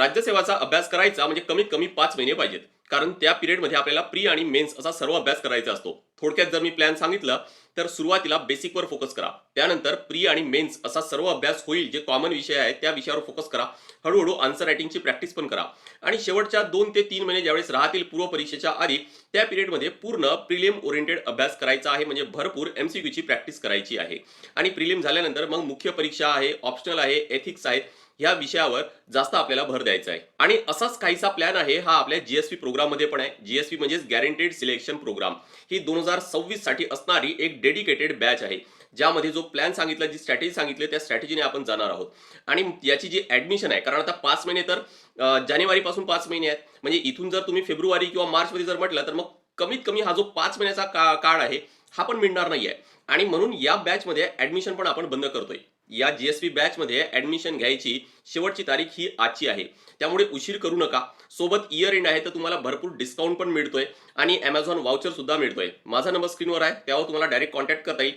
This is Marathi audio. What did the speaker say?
राज्यसेवाचा अभ्यास करायचा म्हणजे कमीत कमी 5 महिने पाहिजेत. कारण त्या पिरियडमध्ये आपल्याला प्री आणि मेन्स असा सर्व अभ्यास करायचा असतो. थोडक्यात जर मी प्लॅन सांगितलं, तर सुरुवातीला बेसिकवर फोकस करा. त्यानंतर प्री आणि मेन्स असा सर्व अभ्यास होईल, जे कॉमन विषय आहेत त्या विषयावर फोकस करा. हळूहळू आन्सर रायटिंगची प्रॅक्टिस पण करा. आणि शेवटच्या 2 ते 3 महिने ज्यावेळेस राहतील पूर्व परीक्षेच्या आधी, त्या पिरियडमध्ये पूर्ण प्रिलिम ओरिएंटेड अभ्यास करायचा आहे. म्हणजे भरपूर MCQची प्रॅक्टिस करायची आहे. आणि प्रिलिम झाल्यानंतर मग मुख्य परीक्षा आहे, ऑप्शनल आहे, एथिक्स आहे, ह्या विषयावर जास्त आपल्याला भर द्यायचा आहे. आणि असाच काहीसा प्लॅन आहे हा आपल्या GSP प्रोग्राममध्ये पण आहे. GSP म्हणजेच गॅरंटेड सिलेक्शन प्रोग्राम. ही 2026 साठी असणारी एक डेडिकेटेड बॅच आहे, ज्यामध्ये जो प्लॅन सांगितला, जी स्ट्रॅटेजी सांगितली, त्या स्ट्रॅटेजीने आपण जाणार आहोत. आणि याची जी ऍडमिशन आहे, कारण आता 5 महिने तर जानेवारीपासून 5 महिने आहेत. म्हणजे इथून जर तुम्ही फेब्रुवारी किंवा मार्चमध्ये जर म्हटलं, तर मग कमीत कमी हा जो 5 महिन्याचा काळ आहे, हा पण मिळणार नाहीये. आणि म्हणून या बॅचमध्ये ऍडमिशन पण आपण बंद करतोय. या GSP बॅचमध्ये ऍडमिशन घ्यायची शेवटची तारीख ही आजची आहे. त्यामुळे उशीर करू नका. सोबत इयर एंड आहे, तर तुम्हाला भरपूर डिस्काउंट पण मिळतोय आणि Amazon वाउचर सुद्धा मिळतोय. माझा नंबर स्क्रीनवर आहे, त्यावर तुम्हाला डायरेक्ट कॉन्टॅक्ट करता येईल.